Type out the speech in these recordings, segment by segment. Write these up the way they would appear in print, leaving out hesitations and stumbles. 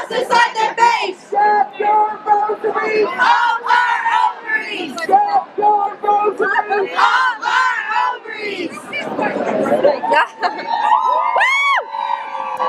Toss aside their face! Shove your rosaries up our ovaries! Shove your rosaries up our ovaries!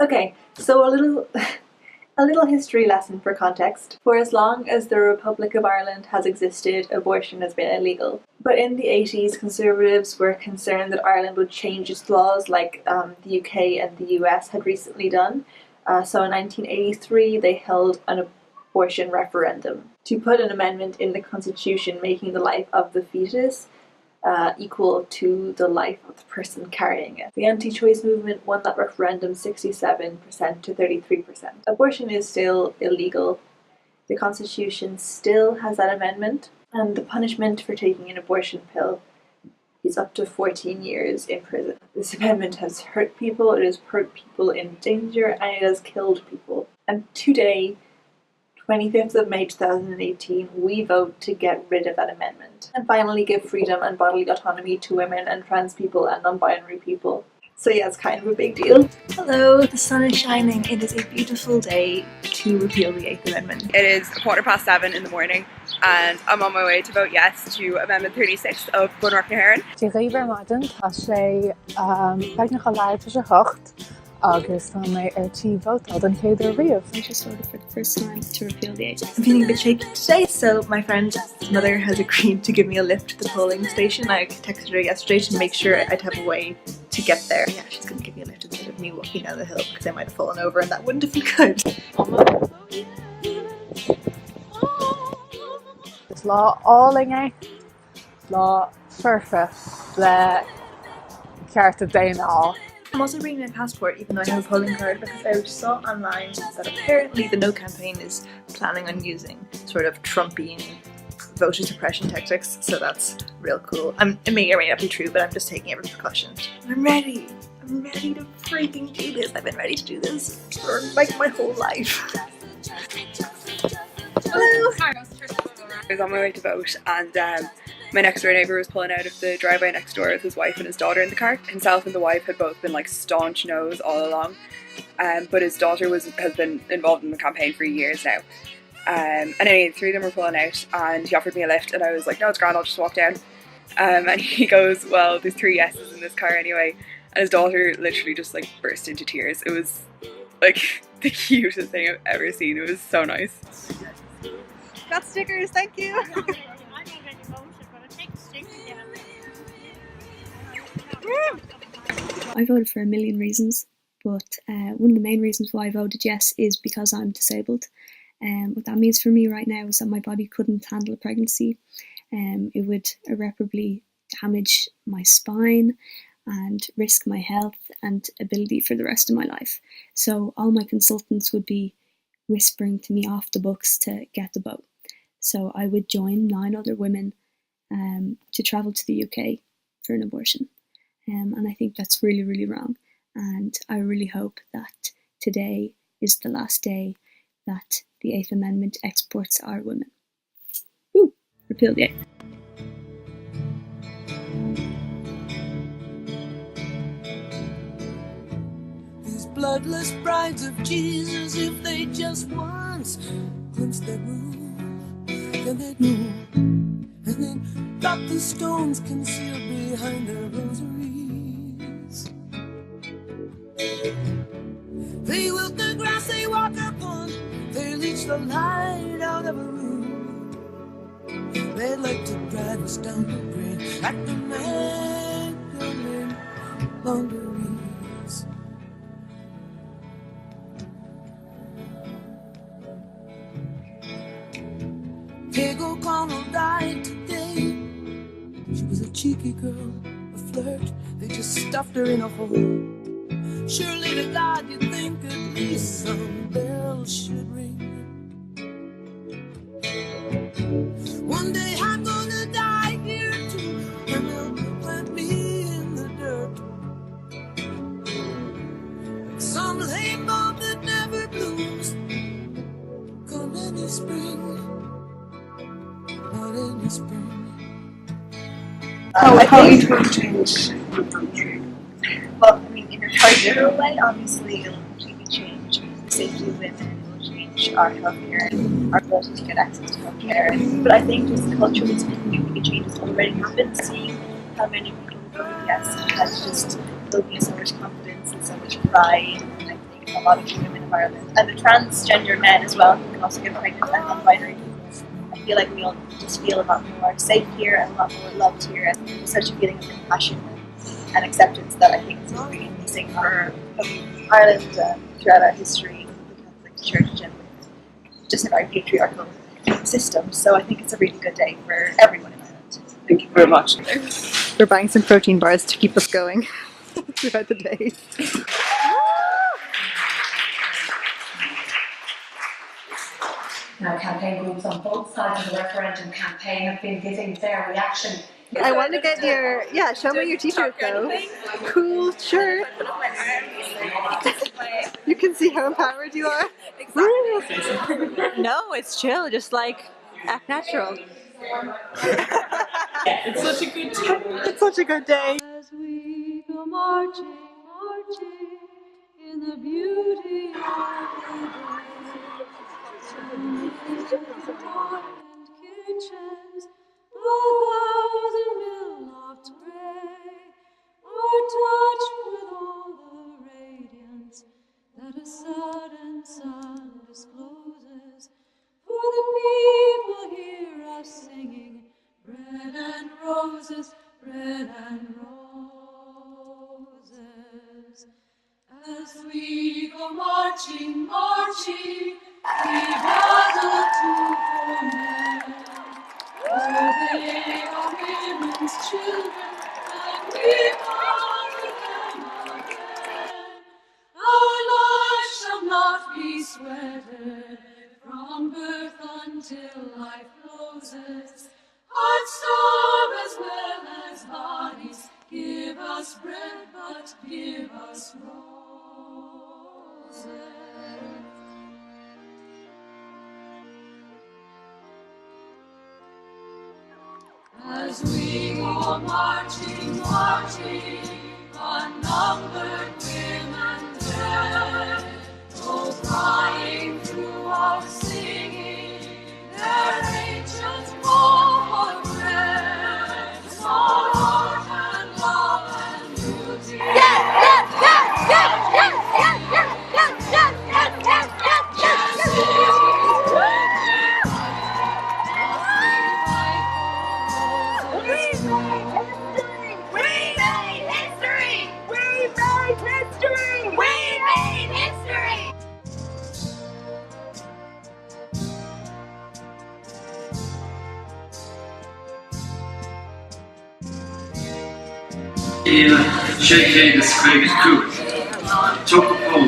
Okay, so a little history lesson for context. For as long as the Republic of Ireland has existed, abortion has been illegal. But in the 80s, Conservatives were concerned that Ireland would change its laws like the UK and the US had recently done. So in 1983, they held an abortion referendum to put an amendment in the Constitution making the life of the fetus equal to the life of the person carrying it. The anti-choice movement won that referendum 67% to 33%. Abortion is still illegal. The Constitution still has that amendment, and the punishment for taking an abortion pill is up to 14 years in prison. This amendment has hurt people, it has put people in danger, and it has killed people. And today, 25th of May 2018, we vote to get rid of that amendment and finally give freedom and bodily autonomy to women and trans people and non-binary people. So yeah, it's kind of a big deal. Hello, the sun is shining. It is a beautiful day to repeal the 8th Amendment. It is 7:15 in the morning and I'm on my way to vote yes to Amendment 36 of Bunreacht na Héireann. Tí riomh maidin tá sé beagnacha leibh sé hocht. August on my RT vote on Taylor Rio. I just voted for the first time to repeal the 8th. I'm feeling a bit shaky today, so my friend's mother has agreed to give me a lift to the polling station. I texted her yesterday to make sure I'd have a way to get there. Yeah, she's going to give me a lift instead of me walking down the hill because I might have fallen over and that wouldn't have been good. It's law allinge, law surface, the character day and all. I'm also bringing my passport even though I have a polling card because I saw online that apparently the No campaign is planning on using sort of Trumpian voter suppression tactics, so that's real cool. It may or may not be true, but I'm just taking every precaution. I'm ready to freaking do this. I've been ready to do this for like my whole life. Hello! I was on my way to vote and my next door neighbour was pulling out of the driveway next door with his wife and his daughter in the car. Himself and the wife had both been like staunch no's all along, but his daughter has been involved in the campaign for years now. And anyway, the three of them were pulling out and he offered me a lift and I was like, no, it's grand, I'll just walk down. And he goes, well, there's 3 yeses in this car anyway. And his daughter literally just like burst into tears. It was like the cutest thing I've ever seen. It was so nice. Got stickers, thank you. I voted for a million reasons, but one of the main reasons why I voted yes is because I'm disabled. What that means for me right now is that my body couldn't handle a pregnancy. It would irreparably damage my spine and risk my health and ability for the rest of my life. So all my consultants would be whispering to me off the books to get the vote. So I would join 9 other women to travel to the UK for an abortion. And I think that's really, really wrong. And I really hope that today is the last day that the 8th Amendment exports our women. Woo! Repeal the 8th. These bloodless brides of Jesus, if they just once glimpse their room, then they'd know, and then drop the stones concealed behind their rosaries. They wilt the grass they walk upon, they leech the light out of a room. They'd like to drive us down the green like the Magdalene laundries. Pig O'Connell died today. She was a cheeky girl, a flirt. They just stuffed her in a hole. Surely to God you'd think at least some bells should ring. One day I'm gonna die here too, and they'll plant me in the dirt like some lame bulb that never blooms. Come any spring, not any spring. How are you going to change the country? Well, I mean, in a hard general way, obviously it'll completely change the safety of women, it will change much our healthcare and our ability to get access to healthcare. But I think just culturally speaking, changes already happened. Seeing how many people voted yes has just filled me with so much confidence and so much pride. And I think a lot of the women of Ireland and the transgender men as well who can also get pregnant and non-binary people. I feel like we all just feel a lot more safe here and a lot more loved here, and there's such a feeling of compassion and acceptance that I think is really missing for Ireland throughout our history, the Catholic Church, and just a very patriarchal system. So I think it's a really good day for everyone in Ireland. Thank you very much. We're buying some protein bars to keep us going throughout the day. Now, campaign groups on both sides of the referendum campaign have been giving their reaction. I want to get your, show me your t-shirt though. Cool shirt. You can see how empowered you are. No, it's chill, just like act natural. It's such a good day. It's such a good day. As we go marching, marching in the beauty of the day. And kitchens, a thousand mill-lofts gray, are touched with all the radiance that a sudden sun discloses. For the people hear us singing, bread and roses, bread and roses. As we go marching, marching, we battle to for men. For they are women's children, and we honor them again. Our lives shall not be sweated from birth until life closes. Hearts starve as well as bodies. Give us bread, but give us roses. As we go marching, marching, unnumbered women dead, go crying through our singing, their ancient war for bread, sorrow and love and beauty. Shaking the Scragged Coup. Total poll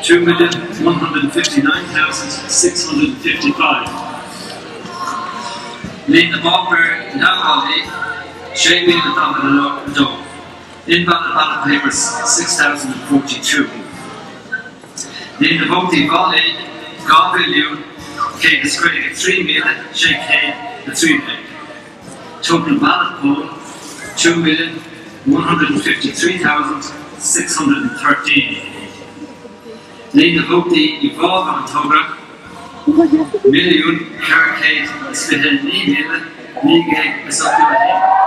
2,159,655. Lean the Bopper Navalny, Shaking the Domino Dome. Invalid ballot papers 6,042. Lean the Voti Volley, Gavillion, Kate the Scragged 3 million, Shaking the 3 million. Total ballot poll 2,153,613. Lean the Voti Evolve on Toga, Million Caracade Spihel Email, Ligue Esoptimate.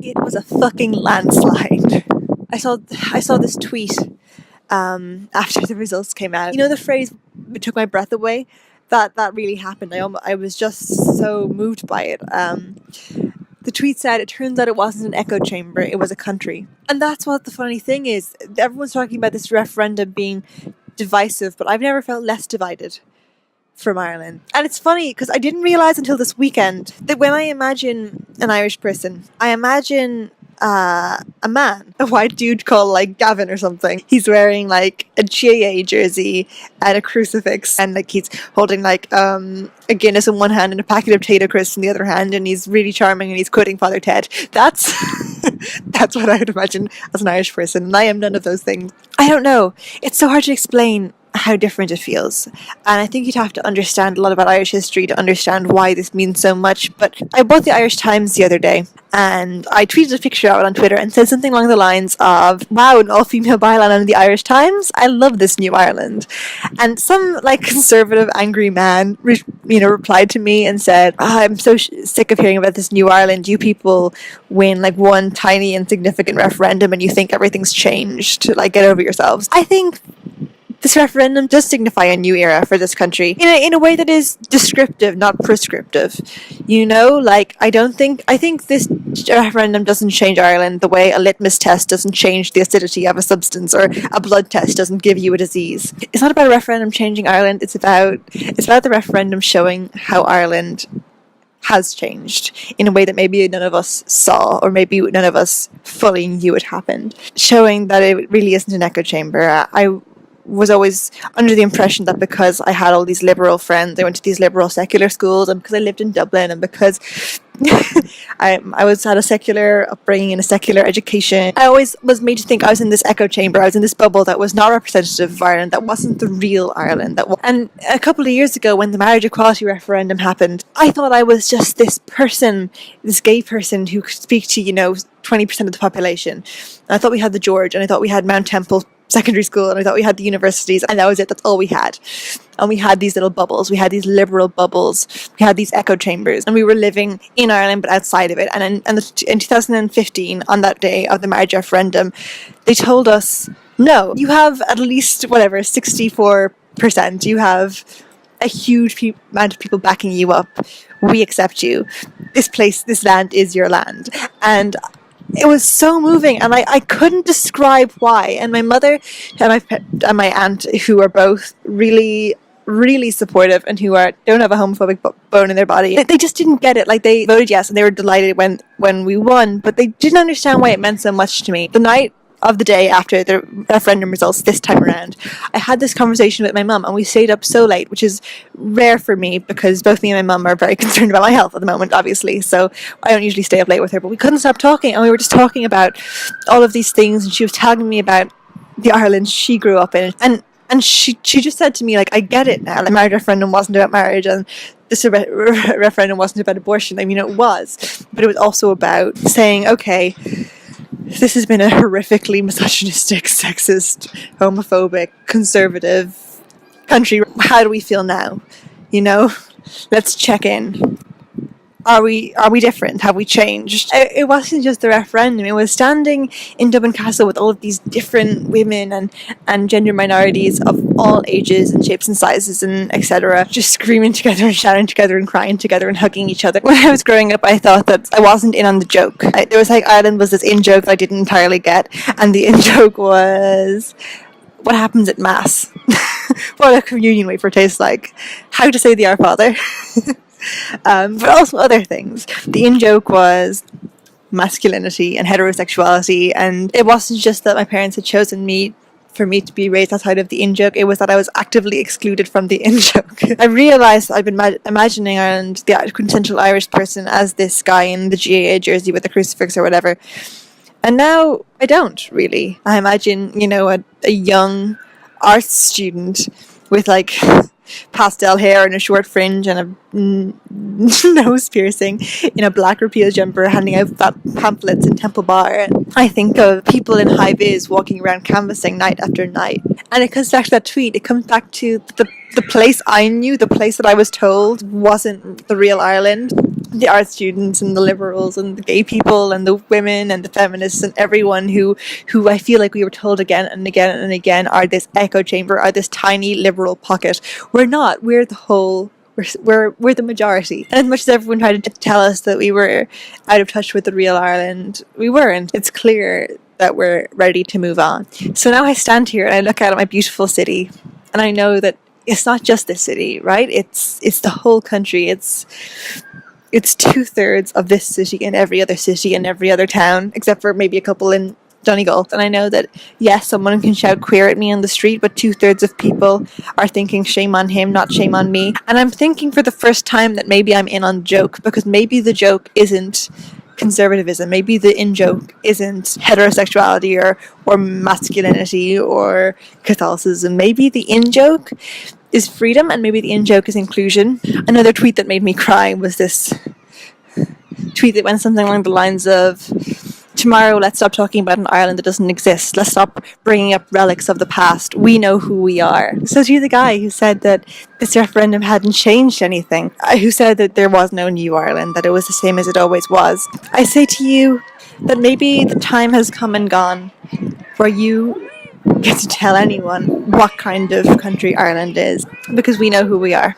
It was a fucking landslide. I saw this tweet after the results came out. You know the phrase "it took my breath away"? That really happened. I was just so moved by it. The tweet said, "It turns out it wasn't an echo chamber; it was a country." And that's what the funny thing is. Everyone's talking about this referendum being divisive, but I've never felt less divided from Ireland. And it's funny because I didn't realise until this weekend that when I imagine an Irish person, I imagine a man, a white dude called like Gavin or something. He's wearing like a GAA jersey and a crucifix, and like he's holding like a Guinness in one hand and a packet of potato crisps in the other hand, and he's really charming and he's quoting Father Ted. That's that's what I would imagine as an Irish person, and I am none of those things. I don't know. It's so hard to explain how different it feels, and I think you'd have to understand a lot about Irish history to understand why this means so much. But I bought the Irish Times the other day, and I tweeted a picture out on Twitter and said something along the lines of, wow, an all-female byline in the Irish Times, I love this new Ireland. And some like conservative angry man replied to me and said, I'm so sick of hearing about this new Ireland. You people win like one tiny insignificant referendum and you think everything's changed, like get over yourselves. I think this referendum does signify a new era for this country in a way that is descriptive, not prescriptive. Like I think this referendum doesn't change Ireland the way a litmus test doesn't change the acidity of a substance, or a blood test doesn't give you a disease. It's not about a referendum changing Ireland. It's about the referendum showing how Ireland has changed in a way that maybe none of us saw, or maybe none of us fully knew it happened. Showing that it really isn't an echo chamber. I was always under the impression that because I had all these liberal friends, I went to these liberal secular schools, and because I lived in Dublin, and because I was had a secular upbringing and a secular education, I always was made to think I was in this echo chamber. I was in this bubble that was not representative of Ireland, that wasn't the real Ireland. And a couple of years ago, when the marriage equality referendum happened, I thought I was just this person, this gay person who could speak to 20% of the population. And I thought we had the George, and I thought we had Mount Temple secondary school, and I thought we had the universities, and that was it. That's all we had. And we had these little bubbles. We had these liberal bubbles. We had these echo chambers, and we were living in Ireland but outside of it. And in 2015, on that day of the marriage referendum, they told us, no, you have at least 64%. You have a huge amount of people backing you up. We accept you. This land is your land. And it was so moving, and I couldn't describe why. And my mother and my aunt, who are both really, really supportive and who don't have a homophobic bone in their body, they just didn't get it. Like, they voted yes, and they were delighted when we won, but they didn't understand why it meant so much to me. The night of the day after the referendum results this time around, I had this conversation with my mum, and we stayed up so late, which is rare for me because both me and my mum are very concerned about my health at the moment, obviously, so I don't usually stay up late with her. But we couldn't stop talking, and we were just talking about all of these things, and she was telling me about the Ireland she grew up in, and she just said to me, like, I get it now. The marriage referendum wasn't about marriage, and this referendum wasn't about abortion. I mean, it was, but it was also about saying, okay, this has been a horrifically misogynistic, sexist, homophobic, conservative country. How do we feel now? Let's check in. Are we different? Have we changed? It wasn't just the referendum. It was standing in Dublin Castle with all of these different women and gender minorities of all ages and shapes and sizes and etc. just screaming together and shouting together and crying together and hugging each other. When I was growing up, I thought that I wasn't in on the joke. There was Ireland was this in-joke that I didn't entirely get, and the in-joke was what happens at Mass. What a communion wafer tastes like. How to say the Our Father. But also other things. The in-joke was masculinity and heterosexuality, and it wasn't just that my parents had chosen me for me to be raised outside of the in-joke, it was that I was actively excluded from the in-joke. I realised I'd been imagining Ireland, the quintessential Irish person, as this guy in the GAA jersey with a crucifix or whatever, and now I don't really. I imagine, a young arts student with like pastel hair and a short fringe and a nose piercing in a black repeal jumper handing out pamphlets in Temple Bar. I think of people in high vis walking around canvassing night after night, and it comes back to that tweet. It comes back to the place I knew, the place that I was told wasn't the real Ireland. The art students and the liberals and the gay people and the women and the feminists and everyone who I feel like we were told again and again and again are this echo chamber, are this tiny liberal pocket. We're not. We're the whole. We're the majority. And as much as everyone tried to tell us that we were out of touch with the real Ireland, we weren't. It's clear that we're ready to move on. So now I stand here and I look out at my beautiful city, and I know that it's not just this city, right? It's the whole country. It's it's 2/3 of this city and every other city and every other town, except for maybe a couple in Donegal. And I know that, yes, someone can shout queer at me on the street, but 2/3 of people are thinking shame on him, not shame on me. And I'm thinking for the first time that maybe I'm in on the joke, because maybe the joke isn't conservatism. Maybe the in-joke isn't heterosexuality or masculinity or Catholicism. Maybe the in-joke is freedom, and maybe the in-joke is inclusion. Another tweet that made me cry was this tweet that went something along the lines of, tomorrow, let's stop talking about an Ireland that doesn't exist. Let's stop bringing up relics of the past. We know who we are. So to the guy who said that this referendum hadn't changed anything, who said that there was no new Ireland, that it was the same as it always was, I say to you that maybe the time has come and gone where you get to tell anyone what kind of country Ireland is, because we know who we are.